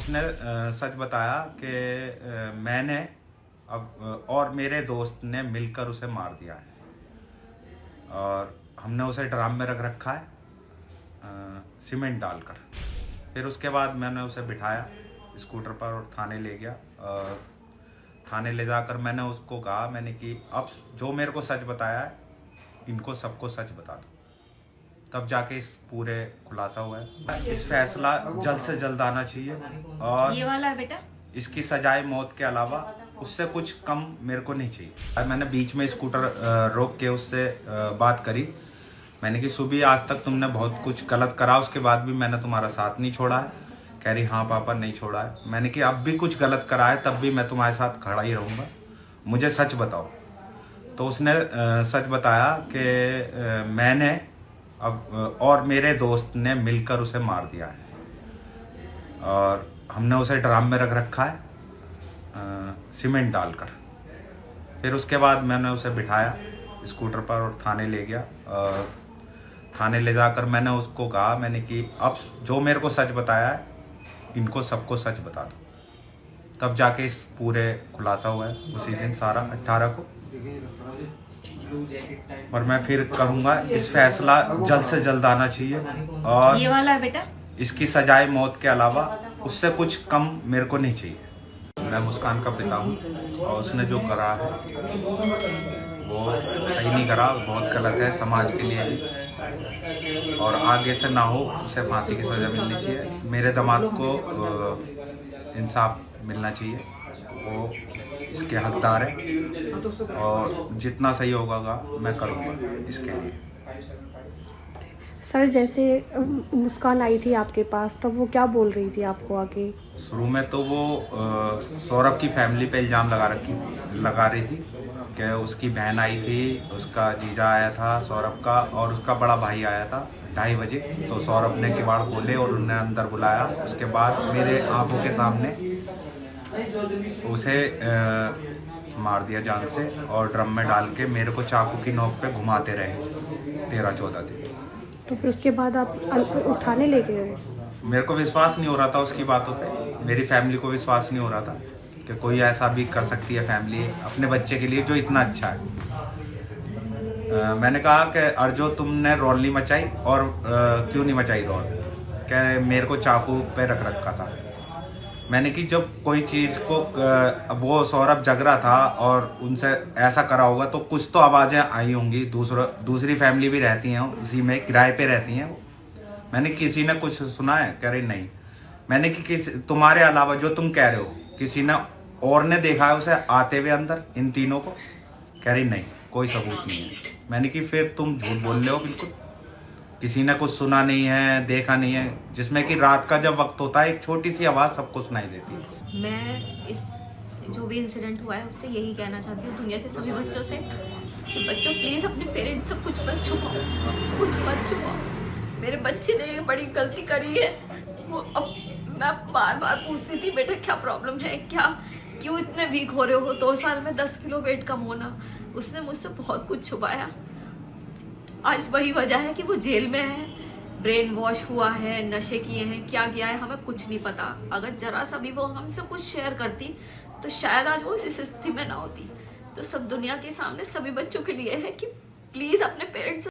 उसने सच बताया कि मैंने और मेरे दोस्त ने मिलकर उसे मार दिया है और हमने उसे ड्रम में रख रखा है सीमेंट डालकर। फिर उसके बाद मैंने उसे बिठाया स्कूटर पर और थाने ले गया। और थाने ले जाकर मैंने उसको कहा, मैंने कि अब जो मेरे को सच बताया है इनको सबको सच बता दो। तब जाके इस पूरे खुलासा हुआ है। इस फैसला जल्द से जल्द आना चाहिए और ये वाला है बेटा, इसकी सजाए मौत के अलावा उससे कुछ कम मेरे को नहीं चाहिए। मैंने बीच में स्कूटर रोक के उससे बात करी। मैंने कि सुबह आज तक तुमने बहुत कुछ गलत करा, उसके बाद भी मैंने तुम्हारा साथ नहीं छोड़ा है। कह रही हाँ पापा नहीं छोड़ा है। मैंने कि अब भी कुछ गलत करा है तब भी मैं तुम्हारे साथ खड़ा ही रहूँगा, मुझे सच बताओ। तो उसने सच बताया कि मैंने और मेरे दोस्त ने मिलकर उसे मार दिया है और हमने उसे ड्रम में रख रखा है सीमेंट डालकर। फिर उसके बाद मैंने उसे बिठाया स्कूटर पर और थाने ले गया। और थाने ले जाकर मैंने उसको कहा, मैंने कि अब जो मेरे को सच बताया है इनको सबको सच बता दो। तब जाके इस पूरे खुलासा हुआ है उसी दिन सारा 18 को। और मैं फिर करूँगा, इस फैसला जल्द से जल्द आना चाहिए और ये वाला है बेटा, इसकी सजाए मौत के अलावा उससे कुछ कम मेरे को नहीं चाहिए। मैं मुस्कान का पिता हूँ और उसने जो करा है वो सही नहीं करा, बहुत गलत है समाज के लिए भी। और आगे से ना हो, उसे फांसी की सज़ा मिलनी चाहिए। मेरे दामाद को इंसाफ मिलना चाहिए, वो इसके हकदार है और जितना सही होगा मैं करूँगा इसके लिए। सर, जैसे मुस्कान आई थी आपके पास तब वो क्या बोल रही थी आपको आके? शुरू में तो वो सौरभ की फैमिली पे इल्ज़ाम लगा रही थी कि उसकी बहन आई थी, उसका जीजा आया था सौरभ का, और उसका बड़ा भाई आया था 2:30 बजे। तो सौरभ ने किवाड़ खोले और उन्हें अंदर बुलाया। उसके बाद मेरे आंखों के सामने उसे मार दिया जान से और ड्रम में डाल के मेरे को चाकू की नोक पे घुमाते रहे 13-14 दिन। तो फिर उसके बाद आप उठाने लेके गए? मेरे को विश्वास नहीं हो रहा था उसकी बातों पे, मेरी फैमिली को विश्वास नहीं हो रहा था कि कोई ऐसा भी कर सकती है फैमिली अपने बच्चे के लिए जो इतना अच्छा है। मैंने कहा कि अर्जो तुमने रौल नहीं मचाई, और क्यों नहीं मचाई रौल? क्या मेरे को चाकू पे रख रखा था। मैंने कि जब कोई चीज़ को वो सौरभ जग रहा था और उनसे ऐसा करा होगा तो कुछ तो आवाज़ें आई होंगी। दूसरी फैमिली भी रहती हैं उसी में, किराए पे रहती हैं। मैंने किसी ने कुछ सुना है? कह रही नहीं। मैंने कि तुम्हारे अलावा जो तुम कह रहे हो किसी ने और ने देखा है उसे आते हुए अंदर इन तीनों को? कह रही नहीं, कोई सबूत नहीं है। मैंने कि फिर तुम झूठ बोल रहे हो बिल्कुल, किसी ने कुछ सुना नहीं है, देखा नहीं है, जिसमें कि रात का जब वक्त होता है एक छोटी सी आवाज़ सबको सुनाई देती है। मैं इस जो भी इंसिडेंट हुआ है उससे यही कहना चाहती हूँ दुनिया के सभी बच्चों से कि बच्चों प्लीज अपने पेरेंट्स से कुछ मत छुपाओ, कुछ मत छुपाओ। मेरे बच्चे ने बड़ी गलती करी है। वो अब मैं बार बार पूछती थी, बेटा क्या प्रॉब्लम है, क्या क्यों इतने वीक हो रहे हो? 2 साल में 10 किलो वेट कम होना। उसने मुझसे बहुत कुछ छुपाया। आज वही वजह है कि वो जेल में है, ब्रेन वॉश हुआ है, नशे किए हैं, क्या किया है हमें कुछ नहीं पता। अगर जरा सा भी वो हमसे कुछ शेयर करती तो शायद आज वो इस स्थिति में ना होती। तो सब दुनिया के सामने सभी बच्चों के लिए है कि प्लीज अपने पेरेंट्स